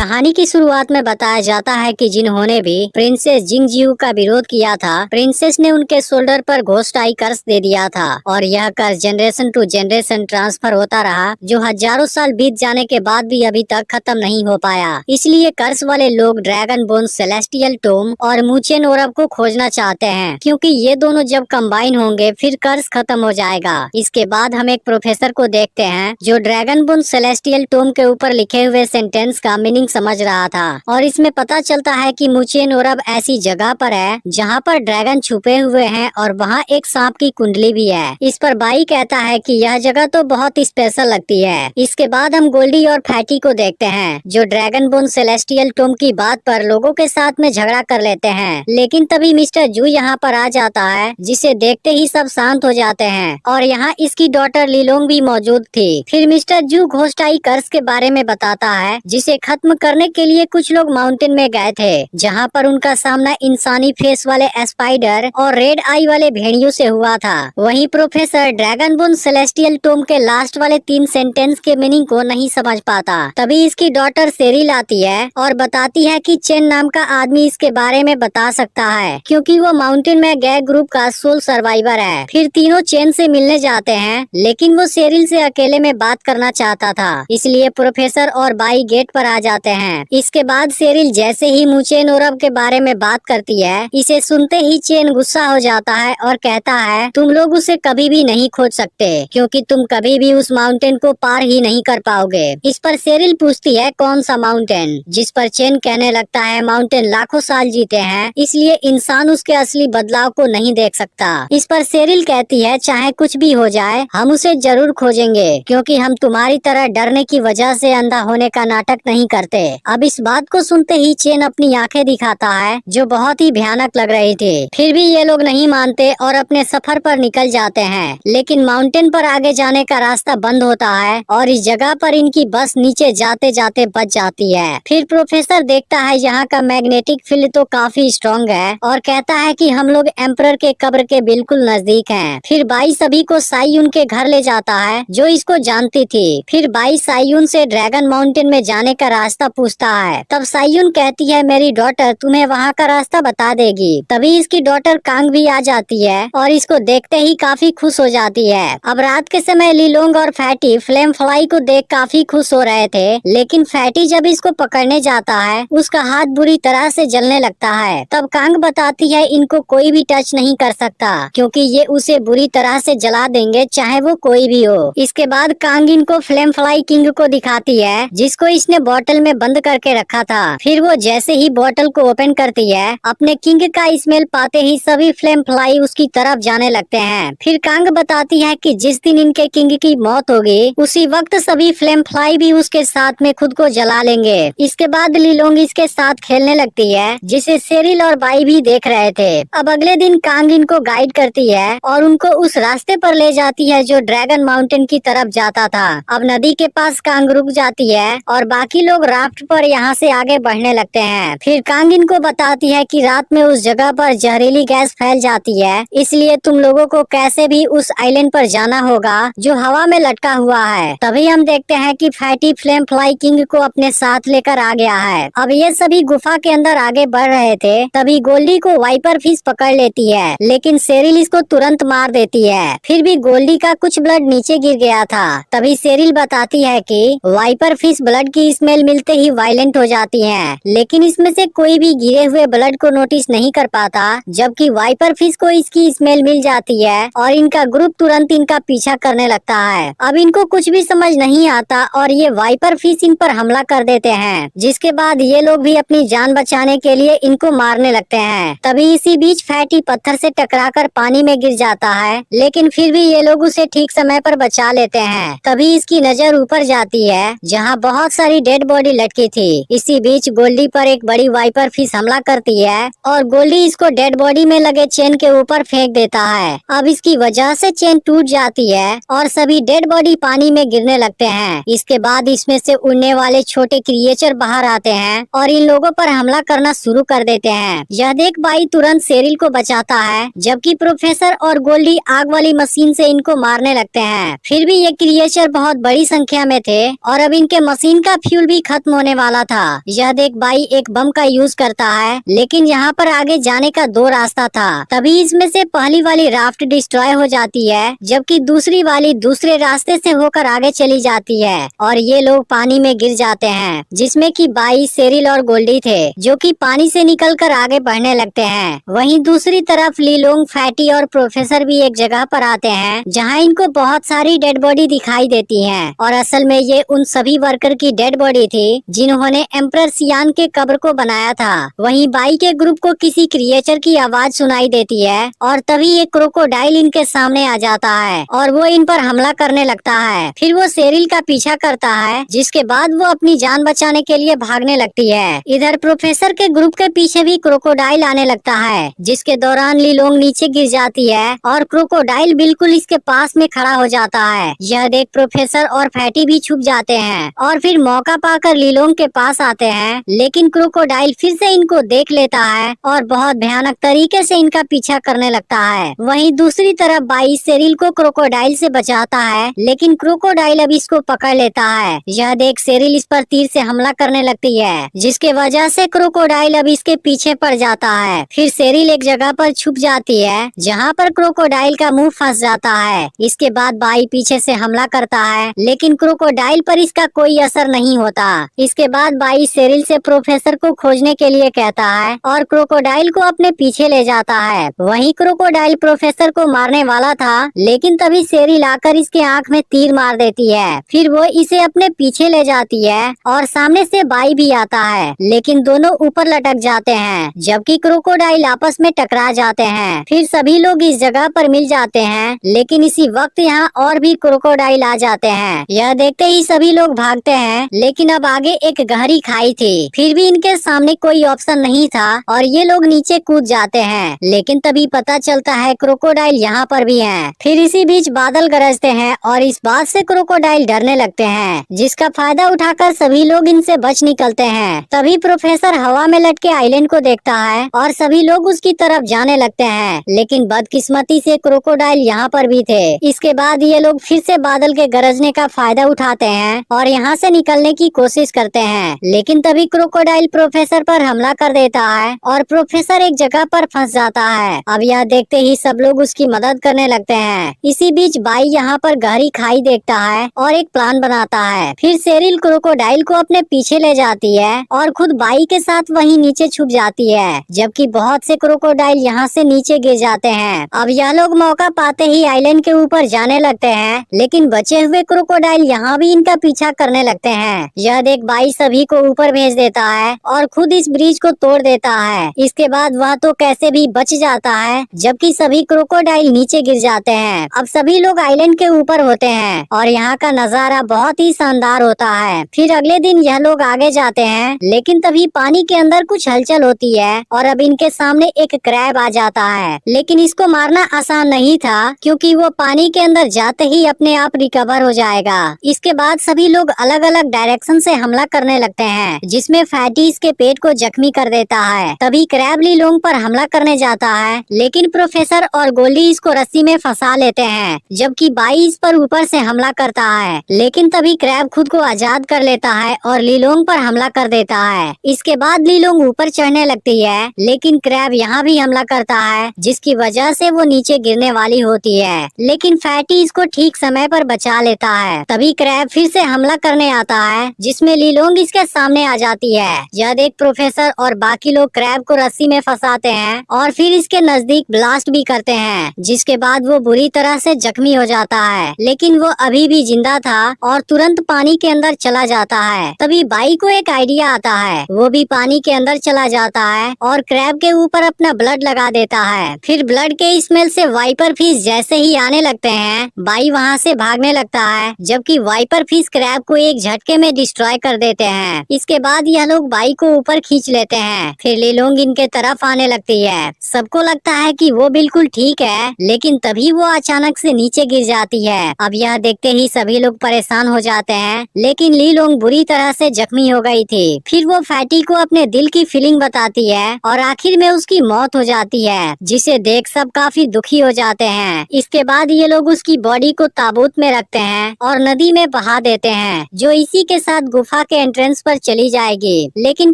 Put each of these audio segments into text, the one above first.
कहानी की शुरुआत में बताया जाता है कि जिन्होंने भी प्रिंसेस जिंगजियू का विरोध किया था, प्रिंसेस ने उनके शोल्डर पर घोस्ट आई कर्स दे दिया था और यह कर्स जनरेशन टू जनरेशन ट्रांसफर होता रहा, जो हजारों साल बीत जाने के बाद भी अभी तक खत्म नहीं हो पाया। इसलिए कर्स वाले लोग ड्रैगन बोन सेलेस्टियल टोम और मूचेन ओरब को खोजना चाहते हैं, क्योंकि ये दोनों जब कंबाइन होंगे फिर कर्स खत्म हो जाएगा। इसके बाद हम एक प्रोफेसर को देखते हैं जो ड्रैगन बोन सेलेस्टियल टोम के ऊपर लिखे हुए सेंटेंस का मीनिंग समझ रहा था और इसमें पता चलता है कि मूचेन ओरब ऐसी जगह पर है जहाँ पर ड्रैगन छुपे हुए हैं और वहाँ एक सांप की कुंडली भी है। इस पर बाई कहता है कि यह जगह तो बहुत स्पेशल लगती है। इसके बाद हम गोल्डी और फैटी को देखते हैं जो ड्रैगन बोन सेलेस्टियल टोम की बात पर लोगों के साथ में झगड़ा कर लेते हैं, लेकिन तभी मिस्टर जू यहाँ पर आ जाता है, जिसे देखते ही सब शांत हो जाते हैं और यहाँ इसकी डॉटर लिलोंग भी मौजूद थी। फिर मिस्टर जू घोस्ट आई कर्स के बारे में बताता है, जिसे खत्म करने के लिए कुछ लोग माउंटेन में गए थे, जहाँ पर उनका सामना इंसानी फेस वाले स्पाइडर और रेड आई वाले भेड़ियों से हुआ था। वहीं professor dragon bone celestial tome के लास्ट वाले 3 सेंटेंस के मीनिंग को नहीं समझ पाता। तभी इसकी डॉटर सेरिल आती है और बताती है कि चेन नाम का आदमी इसके बारे में बता सकता है, क्योंकि वो माउंटेन में गए ग्रुप का सोल सर्वाइवर है। फिर तीनों चेन से मिलने जाते हैं, लेकिन वो सेरिल से अकेले में बात करना चाहता था, इसलिए प्रोफेसर और बाई गेट पर आ जाते हैं। इसके बाद सेरिल जैसे ही मूचेन ओरब के बारे में बात करती है, इसे सुनते ही चेन गुस्सा हो जाता है और कहता है, तुम लोग उसे कभी भी नहीं खोज सकते, क्योंकि तुम कभी भी उस माउंटेन को पार ही नहीं कर पाओगे। इस पर सेरिल पूछती है कौन सा माउंटेन, जिस पर चेन कहने लगता है माउंटेन लाखों साल जीते हैं, इसलिए इंसान उसके असली बदलाव को नहीं देख सकता। इस पर सेरिल कहती है चाहे कुछ भी हो जाए हम उसे जरूर खोजेंगे, क्योंकि हम तुम्हारी तरह डरने की वजह से अंधा होने का नाटक नहीं करते। अब इस बात को सुनते ही चेन अपनी आंखें दिखाता है, जो बहुत ही भयानक लग रही थी। फिर भी ये लोग नहीं मानते और अपने सफर पर निकल जाते हैं, लेकिन माउंटेन पर आगे जाने का रास्ता बंद होता है और इस जगह पर इनकी बस नीचे जाते जाते बच जाती है। फिर प्रोफेसर देखता है यहाँ का मैग्नेटिक फील्ड तो काफी स्ट्रॉन्ग है और कहता है कि हम लोग एम्परर के कब्र के बिल्कुल नजदीक हैं। फिर बाई सभी को साइयून के घर ले जाता है, जो इसको जानती थी। फिर बाई साइयून से ड्रैगन माउंटेन में जाने का रास्ता पूछता है, तब साइयून कहती है मेरी डॉटर तुम्हें वहाँ का रास्ता बता देगी। तभी इसकी डॉटर कांग भी आ जाती है और इसको देखते ही काफी खुश हो जाती है। अब रात के समय लिलोंग और फैटी फ्लेम फ्लाई को देख काफी खुश हो रहे थे, लेकिन फैटी जब इसको पकड़ने जाता है उसका हाथ बुरी तरह से जलने लगता है। तब कांग बताती है इनको कोई भी टच नहीं कर सकता, क्योंकि ये उसे बुरी तरह से जला देंगे चाहे वो कोई भी हो। इसके बाद कांग इनको फ्लेम फ्लाई किंग को दिखाती है, जिसको इसने बोतल में बंद करके रखा था। फिर वो जैसे ही बोतल को ओपन करती है, अपने किंग का स्मेल पाते ही सभी फ्लेम फ्लाई उसकी तरफ जाने लगते हैं। फिर कांग बताती है कि जिस दिन इनके किंग की मौत होगी उसी वक्त सभी फ्लेम फ्लाई भी उसके साथ में खुद को जला लेंगे। इसके बाद लिलोंग इसके साथ खेलने लगती है, जिसे सेरिल और बाई भी देख रहे थे। अब अगले दिन कांग इनको गाइड करती है और उनको उस रास्ते पर ले जाती है जो ड्रैगन माउंटेन की तरफ जाता था। अब नदी के पास कांग रुक जाती है और बाकी लोग राफ्ट पर यहाँ से आगे बढ़ने लगते हैं। फिर कांग इनको बताती है कि रात में उस जगह पर जहरीली गैस फैल जाती है, इसलिए तुम लोगों को कैसे भी उस आइलैंड पर जाना होगा जो हवा में लटका हुआ है। तभी हम देखते हैं कि फैटी फ्लेम फ्लाई किंग को अपने साथ लेकर आ गया है। अब ये सभी गुफा के अंदर आगे बढ़ रहे थे, तभी गोल्डी को वाइपर फिश पकड़ लेती है, लेकिन सेरिल इसको तुरंत मार देती है। फिर भी गोल्डी का कुछ ब्लड नीचे गिर गया था। तभी सेरिल बताती है कि वाइपर फिश ब्लड की स्मेल मिलते ही वायलेंट हो जाती हैं, लेकिन इसमें से कोई भी गिरे हुए ब्लड को नोटिस नहीं कर पाता, जबकि वाइपर फिश को इसकी स्मेल मिल जाती है और इनका ग्रुप तुरंत इनका पीछा करने लगता है। अब इनको कुछ भी समझ नहीं आता और ये वाइपर फिश इन पर हमला कर देते हैं, जिसके बाद ये लोग भी अपनी जान बचाने के लिए इनको मारने लगते हैं। तभी इसी बीच फैटी पत्थर से टकराकर पानी में गिर जाता है, लेकिन फिर भी ये लोग उसे ठीक समय पर बचा लेते हैं। तभी इसकी नजर ऊपर जाती है, जहाँ बहुत सारी डेड बॉडी लटकी थी। इसी बीच गोल्डी पर एक बड़ी वाइपर फिश हमला करती है और गोल्डी इसको डेड बॉडी में लगे चेन के ऊपर फेंक देता है। अब इसकी वजह से चेन टूट जाती है और सभी डेड बॉडी पानी में गिरने लगते हैं। इसके बाद इसमें से उड़ने वाले छोटे क्रिएचर बाहर आते हैं और इन लोगों पर हमला करना शुरू कर देते हैं। यह देख बाई तुरंत सेरिल को बचाता है, जबकि प्रोफेसर और गोल्डी आग वाली मशीन से इनको मारने लगते हैं। फिर भी ये क्रिएचर बहुत बड़ी संख्या में थे और अब इनके मशीन का फ्यूल भी खत्म खत्म होने वाला था। यह देख बाई एक बम का यूज करता है, लेकिन यहाँ पर आगे जाने का दो रास्ता था। तभी इसमें से पहली वाली राफ्ट डिस्ट्रॉय हो जाती है, जबकि दूसरी वाली दूसरे रास्ते से होकर आगे चली जाती है और ये लोग पानी में गिर जाते हैं, जिसमें कि बाई, सेरिल और गोल्डी थे, जो कि पानी से निकलकर आगे बढ़ने लगते हैं। वहीं दूसरी तरफ लीलोंग, फैटी और प्रोफेसर भी एक जगह पर आते हैं, जहां इनको बहुत सारी डेड बॉडी दिखाई देती हैं और असल में ये उन सभी वर्कर की डेड बॉडी थी जिन्होंने एम्परर सियान के कब्र को बनाया था। वहीं बाई के ग्रुप को किसी क्रिएचर की आवाज सुनाई देती है और तभी एक क्रोकोडाइल इनके सामने आ जाता है और वो इन पर हमला करने लगता है। फिर वो सेरिल का पीछा करता है, जिसके बाद वो अपनी जान बचाने के लिए भागने लगती है। इधर प्रोफेसर के ग्रुप के पीछे भी क्रोकोडाइल आने लगता है, जिसके दौरान लीलोंग नीचे गिर जाती है और क्रोकोडाइल बिल्कुल इसके पास में खड़ा हो जाता है। यह देख प्रोफेसर और फैटी भी छुप जाते हैं और फिर मौका पाकर लीलोंग के पास आते हैं, लेकिन क्रोकोडाइल फिर से इनको देख लेता है और बहुत भयानक तरीके से इनका पीछा करने लगता है। वहीं दूसरी तरफ बाई सेरिल को क्रोकोडाइल से बचाता है, लेकिन क्रोकोडाइल अब इसको पकड़ लेता है। यह देख सेरिल इस पर तीर से हमला करने लगती है, जिसके वजह से क्रोकोडाइल अब इसके पीछे पड़ जाता है। फिर सेरिल एक जगह पर छुप जाती है, जहाँ पर क्रोकोडाइल का मुंह फंस जाता है। इसके बाद बाई पीछे से हमला करता है, लेकिन क्रोकोडाइल पर इसका कोई असर नहीं होता। इसके बाद बाई सेरिल से प्रोफेसर को खोजने के लिए कहता है और क्रोकोडाइल को अपने पीछे ले जाता है। वहीं क्रोकोडाइल प्रोफेसर को मारने वाला था, लेकिन तभी सेरिल आकर इसके आंख में तीर मार देती है। फिर वो इसे अपने पीछे ले जाती है और सामने से बाई भी आता है, लेकिन दोनों ऊपर लटक जाते हैं, जबकि क्रोकोडाइल आपस में टकरा जाते हैं। फिर सभी लोग इस जगह पर मिल जाते हैं, लेकिन इसी वक्त यहाँ और भी क्रोकोडाइल आ जाते हैं। यह देखते ही सभी लोग भागते हैं, लेकिन अब आगे एक गहरी खाई थी। फिर भी इनके सामने कोई ऑप्शन नहीं था और ये लोग नीचे कूद जाते हैं, लेकिन तभी पता चलता है क्रोकोडाइल यहाँ पर भी हैं। फिर इसी बीच बादल गरजते हैं और इस बात से क्रोकोडाइल डरने लगते हैं, जिसका फायदा उठाकर सभी लोग इनसे बच निकलते हैं। तभी प्रोफेसर हवा में लटके आइलैंड को देखता है और सभी लोग उसकी तरफ जाने लगते हैं, लेकिन बदकिस्मती से क्रोकोडाइल यहाँ पर भी थे। इसके बाद ये लोग फिर से बादल के गरजने का फायदा उठाते हैं और यहाँ से निकलने की कोशिश करते हैं, लेकिन तभी क्रोकोडाइल प्रोफेसर पर हमला कर देता है और प्रोफेसर एक जगह पर फंस जाता है। अब यह देखते ही सब लोग उसकी मदद करने लगते हैं। इसी बीच बाई यहाँ पर गहरी खाई देखता है और एक प्लान बनाता है। फिर सेरिल क्रोकोडाइल को अपने पीछे ले जाती है और खुद बाई के साथ वहीं नीचे छुप जाती है, जबकि बहुत से क्रोकोडाइल यहाँ से नीचे गिर जाते हैं। अब यह लोग मौका पाते ही आइलैंड के ऊपर जाने लगते हैं, लेकिन बचे हुए क्रोकोडाइल यहाँ भी इनका पीछा करने लगते हैं। यह देख बाई सभी को ऊपर भेज देता है और खुद इस ब्रिज को तोड़ देता है। इसके बाद वह तो कैसे भी बच जाता है, जबकि सभी क्रोकोडाइल नीचे गिर जाते हैं। अब सभी लोग आइलैंड के ऊपर होते हैं और यहाँ का नजारा बहुत ही शानदार होता है। फिर अगले दिन यह लोग आगे जाते हैं, लेकिन तभी पानी के अंदर कुछ हलचल होती है और अब इनके सामने एक क्रैब आ जाता है, लेकिन इसको मारना आसान नहीं था, क्योंकि वो पानी के अंदर जाते ही अपने आप रिकवर हो जाएगा। इसके बाद सभी लोग अलग अलग डायरेक्शन से हमला करने लगते हैं, जिसमें फैटी इसके पेट को जख्मी कर देता है। तभी क्रैब लीलोंग पर हमला करने जाता है, लेकिन प्रोफेसर और गोल्डी इसको रस्सी में फंसा लेते हैं, जबकि बाई इस पर ऊपर से हमला करता है, लेकिन तभी क्रैब खुद को आजाद कर लेता है और लीलोंग पर हमला कर देता है। इसके बाद लीलोंग ऊपर चढ़ने लगती है, लेकिन क्रैब यहाँ भी हमला करता है, जिसकी वजह से वो नीचे गिरने वाली होती है, लेकिन फैटी इसको ठीक समय पर बचा लेता है। तभी क्रैब फिर से हमला करने आता है, जिसमें लीलोंग इसके सामने आ जाती है। यह देख प्रोफेसर और बाकी लोग क्रैब को रस्सी में फंसाते हैं और फिर इसके नजदीक ब्लास्ट भी करते हैं, जिसके बाद वो बुरी तरह से जख्मी हो जाता है, लेकिन वो अभी भी जिंदा था और तुरंत पानी के अंदर चला जाता है। तभी बाई को एक आइडिया आता है, वो भी पानी के अंदर चला जाता है और क्रैब के ऊपर अपना ब्लड लगा देता है। फिर ब्लड के स्मेल से वाइपर फिश जैसे ही आने लगते हैं, बाई वहाँ से भागने लगता है, जबकि वाइपर फिश क्रैब को एक झटके में डिस्ट्रॉय कर देते हैं। इसके बाद यह लोग बाई को ऊपर खींच लेते हैं। फिर लीलोंग इनके तरफ आने लगती है। सबको लगता है कि वो बिल्कुल ठीक है, लेकिन तभी वो अचानक से नीचे गिर जाती है। अब यह देखते ही सभी लोग परेशान हो जाते हैं, लेकिन लीलोंग बुरी तरह से जख्मी हो गई थी। फिर वो फैटी को अपने दिल की फीलिंग बताती है और आखिर में उसकी मौत हो जाती है, जिसे देख सब काफी दुखी हो जाते हैं। इसके बाद ये लोग उसकी बॉडी को ताबूत में रखते हैं और नदी में बहा देते हैं, जो इसी के साथ गुफा के एंट्रेंस पर चली जाएगी। लेकिन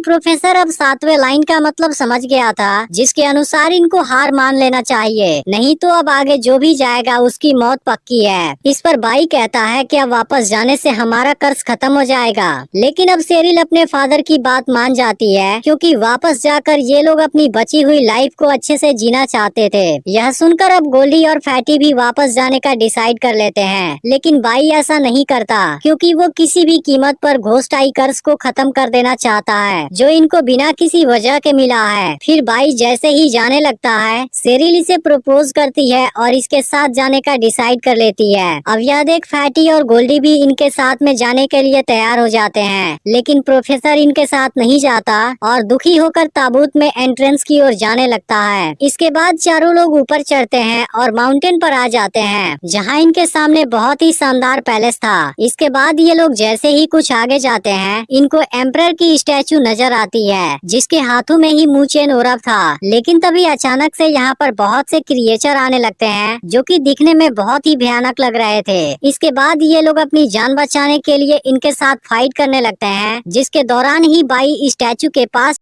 प्रोफेसर अब 7वें लाइन का मतलब समझ गया था, जिसके अनुसार इनको हार मान लेना चाहिए, नहीं तो अब आगे जो भी जाएगा उसकी मौत पक्की है। इस पर बाई कहता है कि अब वापस जाने से हमारा कर्ज खत्म हो जाएगा। लेकिन अब सेरिल अपने फादर की बात मान जाती है, क्योंकि वापस जाकर ये लोग अपनी बची हुई लाइफ को अच्छे से जीना चाहते थे। यह सुनकर अब गोल्डी और फैटी भी वापस जाने का डिसाइड कर लेते हैं। लेकिन बाई ऐसा नहीं करता, क्योंकि वो किसी भी कीमत पर घोस्ट आई कर्ज को खत्म कर देना चाहता है, जो इनको बिना किसी वजह के मिला है। फिर बाई जैसे ही जाने लगता है, सेरिल इसे प्रपोज करती है और इसके साथ जाने का डिसाइड कर लेती है। अब यह देख फैटी और गोल्डी भी इनके साथ में जाने के लिए तैयार हो जाते हैं। लेकिन प्रोफेसर इनके साथ नहीं जाता और दुखी होकर ताबूत में एंट्रेंस की ओर जाने लगता है। इसके बाद चारों लोग ऊपर चढ़ते हैं और माउंटेन पर आ जाते हैं, जहाँ इनके सामने बहुत ही शानदार पैलेस था। इसके बाद ये लोग जैसे ही कुछ आगे जाते हैं, इनको एम्परर की स्टैचू नजर आती है, जिसके हाथों में ही मुचेन ओरब था। लेकिन तभी अचानक से यहाँ पर बहुत से क्रिएचर आने लगते हैं, जो कि दिखने में बहुत ही भयानक लग रहे थे। इसके बाद ये लोग अपनी जान बचाने के लिए इनके साथ फाइट करने लगते हैं, जिसके दौरान ही बाई स्टैचू के पास